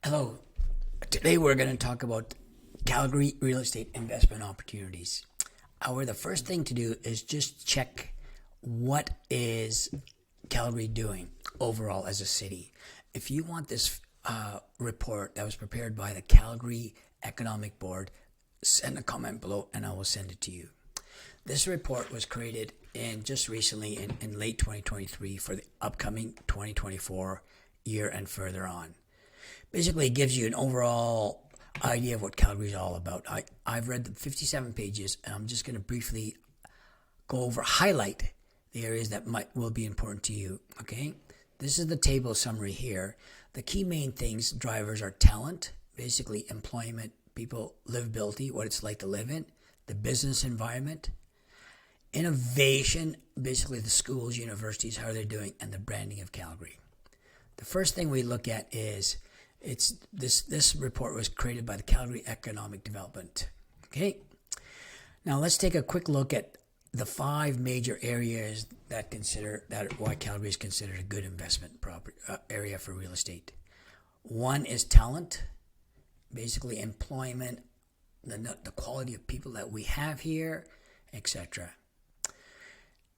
Hello. Today we're going to talk about Calgary real estate investment opportunities. The first thing to do is just check what is Calgary doing overall as a city. If you want this report that was prepared by the Calgary Economic Board, send a comment below and I will send it to you. This report was created just recently in late 2023 for the upcoming 2024 year and further on. Basically, it gives you an overall idea of what Calgary is all about. I've read the 57 pages, and I'm just going to briefly highlight the areas that will be important to you. Okay, this is the table summary here. The key main things drivers are talent, basically employment, people livability, what it's like to live in, the business environment, innovation, basically the schools, universities, how they're doing, and the branding of Calgary. The first thing we look at is this report was created by the Calgary Economic Development. Okay, now let's take a quick look at the 5 major areas that why Calgary is considered a good investment area for real estate. One is talent, basically employment, the quality of people that we have here, etc.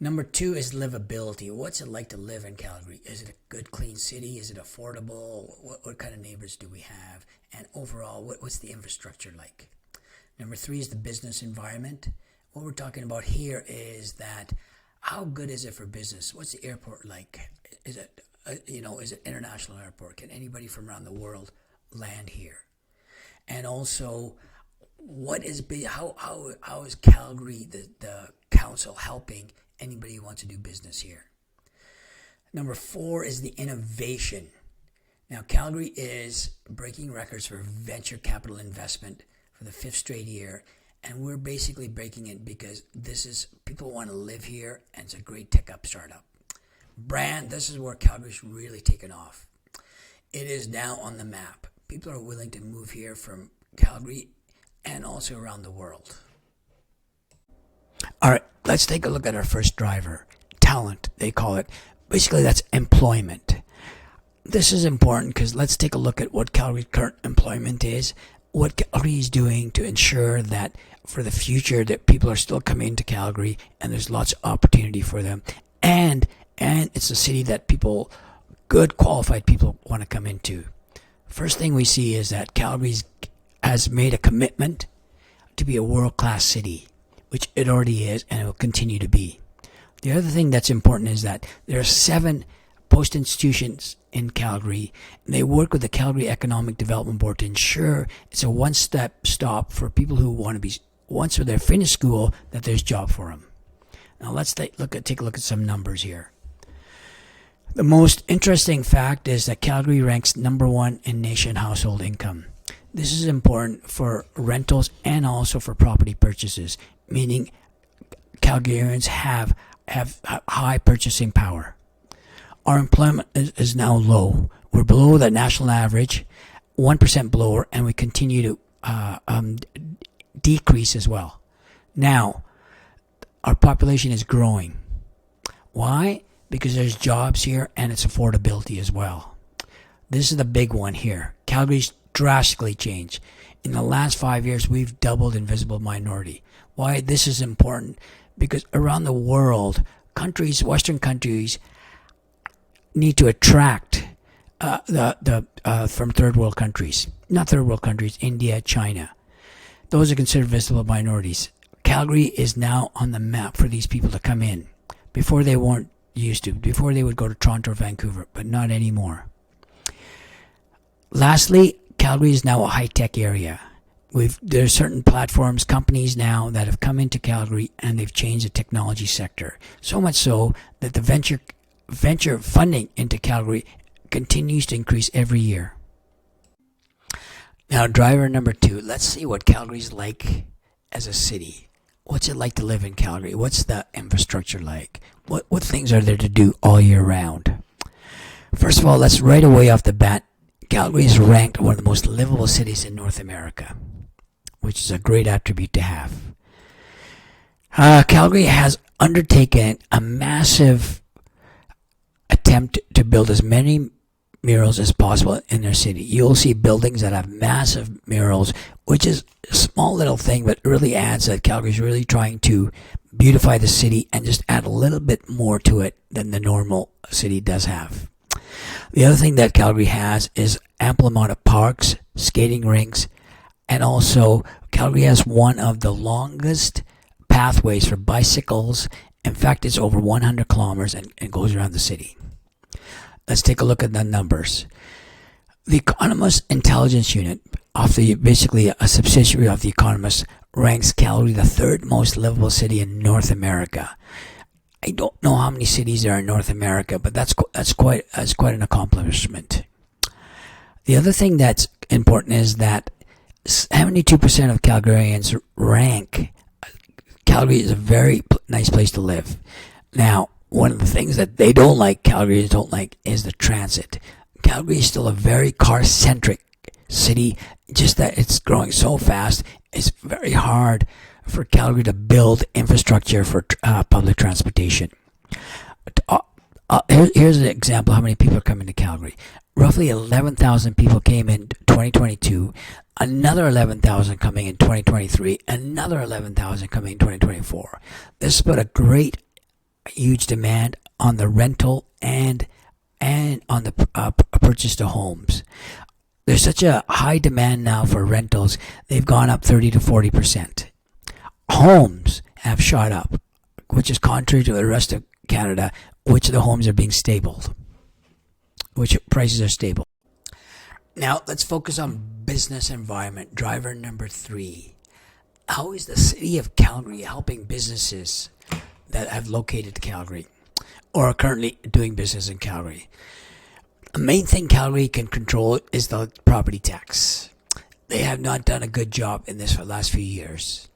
Number 2 is livability. What's it like to live in Calgary? Is it a good, clean city? Is it affordable? What kind of neighbors do we have? And overall, what's the infrastructure like? Number 3 is the business environment. What we're talking about here is that how good is it for business? What's the airport like? Is it is it international airport? Can anybody from around the world land here? And also, how is Calgary, the council, helping anybody who wants to do business here? Number 4 is the innovation. Now, Calgary is breaking records for venture capital investment for the 5th straight year, and we're basically breaking it because people want to live here, and it's a great tech startup. Brand, this is where Calgary's really taken off. It is now on the map. People are willing to move here from Calgary and also around the world. All right, let's take a look at our first driver, talent, they call it. Basically, that's employment. This is important because let's take a look at what Calgary's current employment is, what Calgary is doing to ensure that for the future that people are still coming to Calgary and there's lots of opportunity for them. And it's a city that good qualified people want to come into. First thing we see is that Calgary has made a commitment to be a world-class city, which it already is, and it will continue to be. The other thing that's important is that there are 7 post institutions in Calgary, and they work with the Calgary Economic Development Board to ensure it's a one-step stop for people who want to be, once they're finished school, that there's job for them. Now let's take a look at some numbers here. The most interesting fact is that Calgary ranks number 1 in nation household income. This is important for rentals and also for property purchases, meaning Calgarians have high purchasing power. Our employment is now low. We're below the national average, 1% below, and we continue to decrease as well. Now, our population is growing. Why? Because there's jobs here and it's affordability as well. This is the big one here. Calgary's drastically changed. In the last 5 years, we've doubled invisible minority. Why this is important? Because around the world, Western countries, need to attract from third world countries. Not third world countries, India, China. Those are considered visible minorities. Calgary is now on the map for these people to come in. Before they weren't used to. Before they would go to Toronto or Vancouver, but not anymore. Lastly, Calgary is now a high-tech area. There's certain platforms, companies now that have come into Calgary and they've changed the technology sector. So much so that the venture funding into Calgary continues to increase every year. Now, driver number 2, let's see what Calgary's like as a city. What's it like to live in Calgary? What's the infrastructure like? What things are there to do all year round? First of all, let's right away off the bat, Calgary is ranked one of the most livable cities in North America, which is a great attribute to have. Calgary has undertaken a massive attempt to build as many murals as possible in their city. You'll see buildings that have massive murals, which is a small little thing, but it really adds that Calgary's really trying to beautify the city and just add a little bit more to it than the normal city does have. The other thing that Calgary has is ample amount of parks, skating rinks, and also Calgary has one of the longest pathways for bicycles. In fact, it's over 100 kilometers and goes around the city. Let's take a look at the numbers. The Economist Intelligence Unit, basically a subsidiary of The Economist, ranks Calgary the third most livable city in North America. I don't know how many cities there are in North America, but that's quite an accomplishment. The other thing that's important is that 72% of Calgarians rank Calgary is a very nice place to live. Now, one of the things that Calgarians don't like, is the transit. Calgary is still a very car-centric city, just that it's growing so fast, it's very hard for Calgary to build infrastructure for public transportation. Here's an example of how many people are coming to Calgary. Roughly 11,000 people came in 2022, another 11,000 coming in 2023, another 11,000 coming in 2024. This has put a huge demand on the rental and on the purchase of homes. There's such a high demand now for rentals, they've gone up 30 to 40%. Homes have shot up, which is contrary to the rest of Canada, which the homes are being stabled, which prices are stable. Now let's focus on business environment. Driver number 3. How is the city of Calgary helping businesses that have located Calgary or are currently doing business in Calgary? The main thing Calgary can control is the property tax. They have not done a good job in this for the last few years.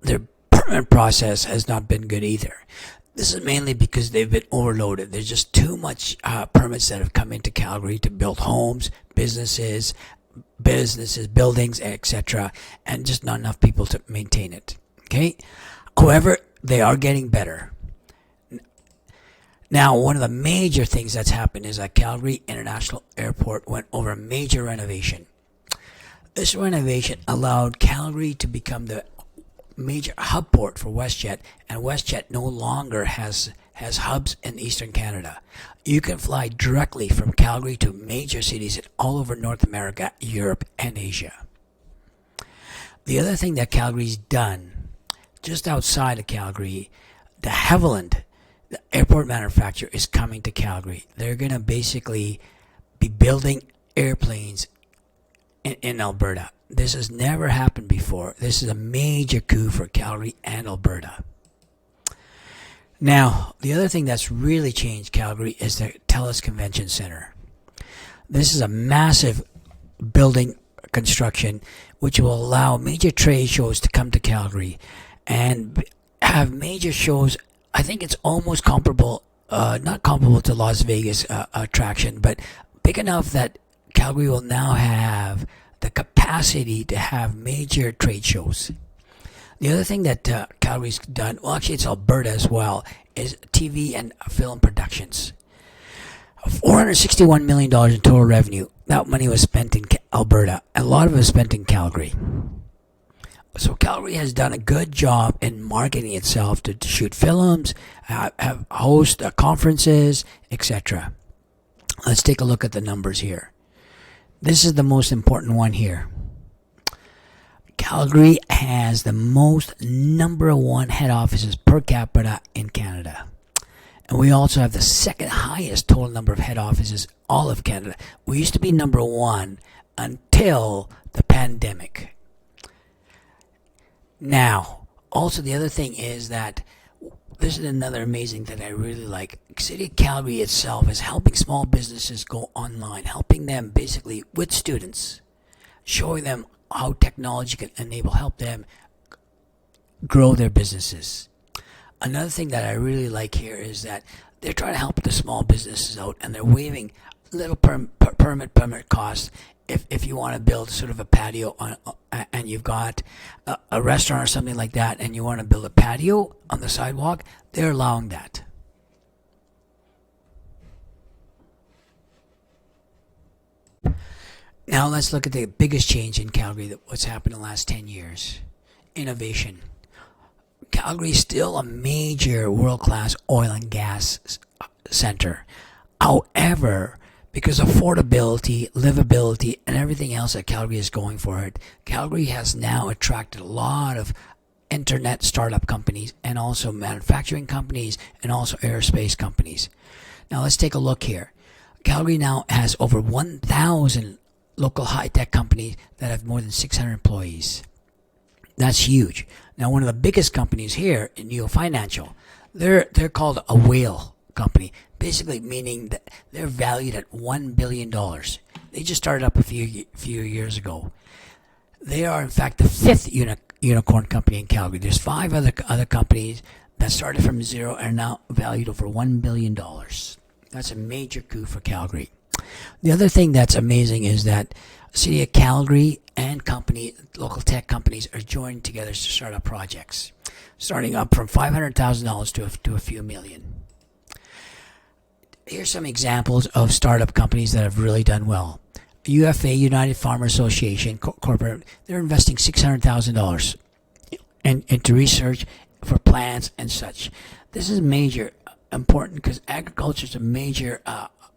Their permit process has not been good either. This is mainly because they've been overloaded. There's just too much permits that have come into Calgary to build homes, businesses, buildings, etc., and just not enough people to maintain it. Okay? However, they are getting better. Now, one of the major things that's happened is that Calgary International Airport went over a major renovation. This renovation allowed Calgary to become the major hub port for WestJet, and WestJet no longer has hubs in Eastern Canada. You can fly directly from Calgary to major cities all over North America, Europe, and Asia. The other thing that Calgary's done, just outside of Calgary, de Havilland, the airport manufacturer, is coming to Calgary. They're going to basically be building airplanes in Alberta. This has never happened before. This is a major coup for Calgary and Alberta. Now, the other thing that's really changed Calgary is the TELUS Convention Center. This is a massive building construction which will allow major trade shows to come to Calgary and have major shows. I think it's almost comparable, not comparable to Las Vegas attraction, but big enough that Calgary will now have the capacity to have major trade shows. The other thing that Calgary's done, well, actually it's Alberta as well, is TV and film productions. $461 million in total revenue. That money was spent in Alberta. A lot of it was spent in Calgary. So Calgary has done a good job in marketing itself to shoot films, host conferences, etc. Let's take a look at the numbers here. This is the most important one here. Calgary has the most number 1 head offices per capita in Canada. And we also have the second highest total number of head offices all of Canada. We used to be number 1 until the pandemic. Now, also the other thing is that this is another amazing thing I really like. City of Calgary itself is helping small businesses go online, helping them basically with students, showing them how technology can help them grow their businesses. Another thing that I really like here is that they're trying to help the small businesses out, and they're waiving little permit costs. If you want to build sort of a patio and you've got a restaurant or something like that, and you want to build a patio on the sidewalk, they're allowing that. Now let's look at the biggest change in Calgary, what's happened in the last 10 years. Innovation. Calgary is still a major world-class oil and gas center. However, because affordability, livability, and everything else that Calgary is going for it, Calgary has now attracted a lot of internet startup companies and also manufacturing companies and also aerospace companies. Now let's take a look here. Calgary now has over 1,000 local high-tech companies that have more than 600 employees. That's huge. Now, one of the biggest companies here in Neo Financial, they're called a whale company, basically meaning that they're valued at $1 billion. They just started up a few years ago. They are, in fact, the fifth unicorn company in Calgary. There's five other companies that started from zero and are now valued over $1 billion. That's a major coup for Calgary. The other thing that's amazing is that City of Calgary and local tech companies are joining together to start up projects, starting up from $500,000 to a few million. Here's some examples of startup companies that have really done well. UFA, United Farmer Association, corporate, they're investing $600,000 into research for plants and such. This is major, important, because agriculture is a major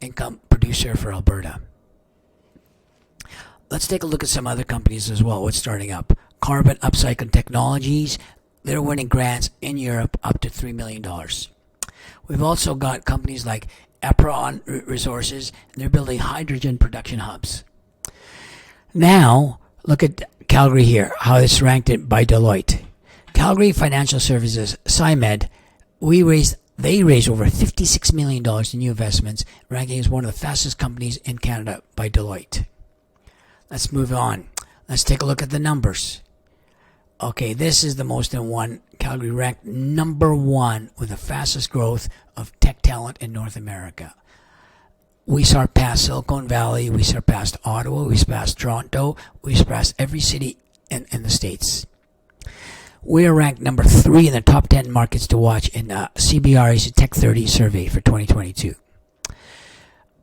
income producer for Alberta. Let's take a look at some other companies as well. What's starting up? Carbon Upcycling Technologies. They're winning grants in Europe up to $3 million. We've also got companies like Epron Resources, and they're building hydrogen production hubs. Now, look at Calgary here, how it's ranked by Deloitte. Calgary Financial Services, SciMed, they raised over $56 million in new investments, ranking as one of the fastest companies in Canada by Deloitte. Let's move on. Let's take a look at the numbers. Okay, this is the most in one. Calgary ranked number one with the fastest growth of tech talent in North America. We surpassed Silicon Valley, we surpassed Ottawa, we surpassed Toronto, we surpassed every city in the States. We are ranked number 3 in the top 10 markets to watch in CBRE's Tech 30 survey for 2022.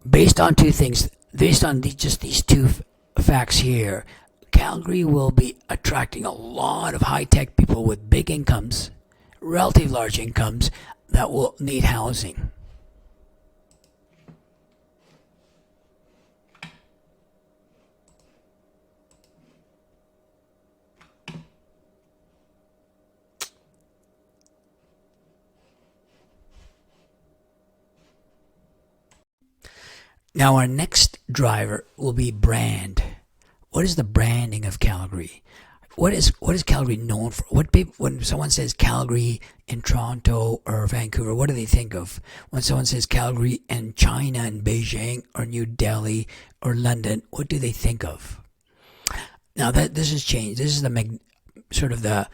Based on just these two facts here, Calgary will be attracting a lot of high-tech people with big incomes, relatively large incomes, that will need housing. Now our next driver will be brand. What is the branding of Calgary? What is Calgary known for? When someone says Calgary in Toronto or Vancouver, what do they think of? When someone says Calgary in China and Beijing or New Delhi or London, what do they think of? Now this has changed. This is the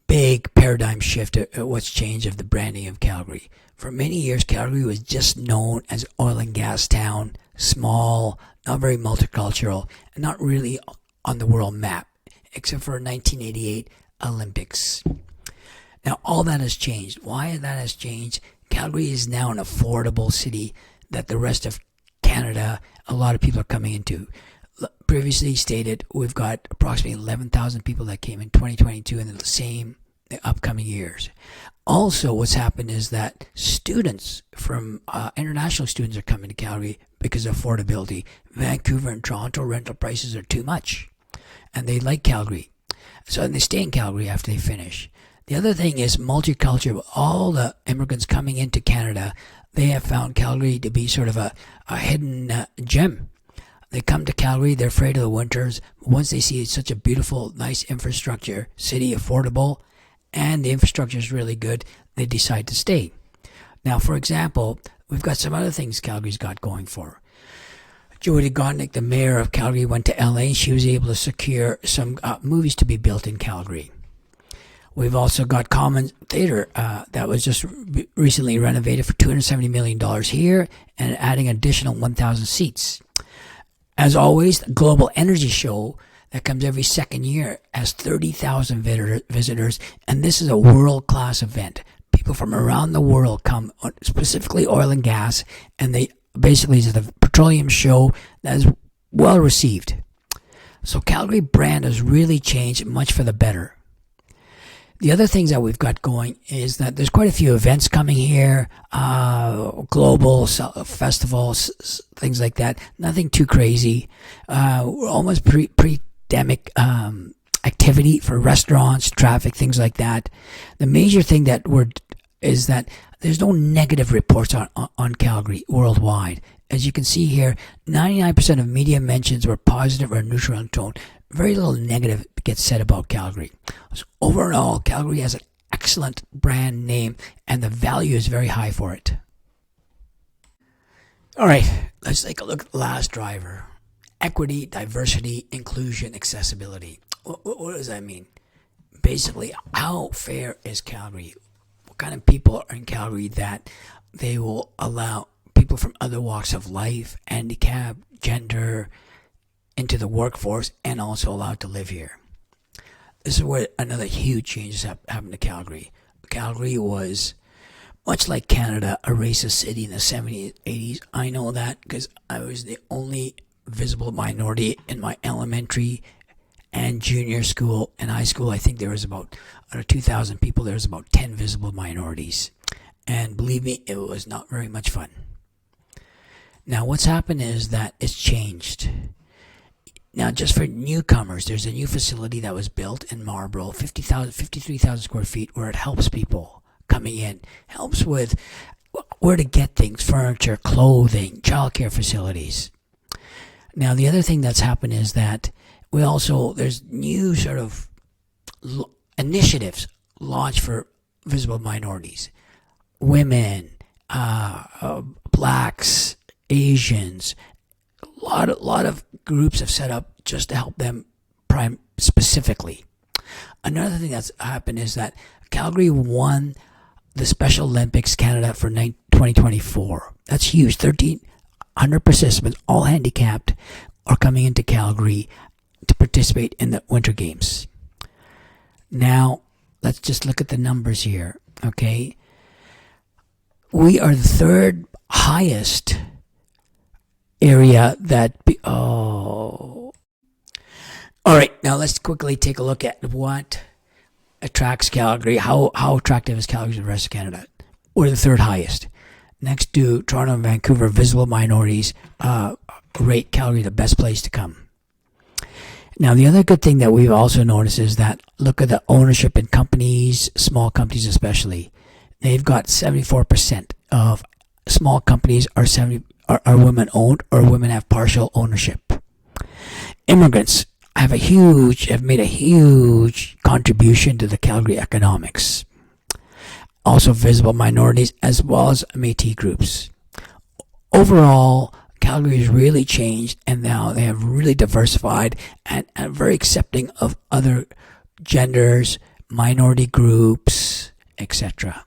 big paradigm shift of what's changed of the branding of Calgary. For many years, Calgary was just known as oil and gas town, small, not very multicultural, and not really on the world map, except for 1988 Olympics. Now, all that has changed. Why that has changed? Calgary is now an affordable city that the rest of Canada, a lot of people are coming into. Previously stated, we've got approximately 11,000 people that came in 2022 and the upcoming years. Also, what's happened is that students from international students are coming to Calgary because of affordability. Vancouver and Toronto rental prices are too much, and they like Calgary. So they stay in Calgary after they finish. The other thing is multicultural. All the immigrants coming into Canada, they have found Calgary to be sort of a hidden gem. They come to Calgary, they're afraid of the winters. Once they see such a beautiful, nice infrastructure, city, affordable, and the infrastructure is really good, they decide to stay. Now, for example, we've got some other things Calgary's got going for. Jody Godnick, the mayor of Calgary, went to LA. She was able to secure some movies to be built in Calgary. We've also got Common Theatre that was just recently renovated for $270 million here and adding additional 1,000 seats. As always, the Global Energy Show that comes every second year has 30,000 visitors, and this is a world-class event. People from around the world come, specifically oil and gas, and they basically is the petroleum show that is well received. So Calgary brand has really changed much for the better. The other things that we've got going is that there's quite a few events coming here, global festivals, things like that. Nothing too crazy. We're almost pre-pandemic activity for restaurants, traffic, things like that. The major thing is that there's no negative reports on Calgary worldwide. As you can see here, 99% of media mentions were positive or neutral in tone. Very little negative gets said about Calgary. So overall, Calgary has an excellent brand name and the value is very high for it. All right, let's take a look at the last driver. Equity, diversity, inclusion, accessibility. What does that mean? Basically, how fair is Calgary? What kind of people are in Calgary that they will allow people from other walks of life, handicap, gender, into the workforce and also allowed to live here? This is where another huge change has happened to Calgary. Calgary was, much like Canada, a racist city in the 70s, 80s. I know that because I was the only visible minority in my elementary and junior school and high school. I think there was about, out of 2,000 people, there was about 10 visible minorities. And believe me, it was not very much fun. Now what's happened is that it's changed. Now, just for newcomers, there's a new facility that was built in Marlborough, 53,000 square feet, where it helps people coming in, helps with where to get things, furniture, clothing, childcare facilities. Now, the other thing that's happened is that there's new sort of initiatives launched for visible minorities, women, blacks, Asians. A lot of groups have set up just to help them specifically. Another thing that's happened is that Calgary won the Special Olympics Canada for 2024. That's huge. 1,300 participants, all handicapped, are coming into Calgary to participate in the Winter Games. Now, let's just look at the numbers here, okay? We are the third highest area all right, now let's quickly take a look at what attracts Calgary. How attractive is Calgary to the rest of Canada? We're the third highest. Next to Toronto and Vancouver, visible minorities rate Calgary the best place to come. Now, the other good thing that we've also noticed is that look at the ownership in companies, small companies especially. They've got 74% of small companies are women owned or women have partial ownership. Immigrants have made a huge contribution to the Calgary economics. Also visible minorities as well as Métis groups. Overall, Calgary has really changed and now they have really diversified and are very accepting of other genders, minority groups, etc.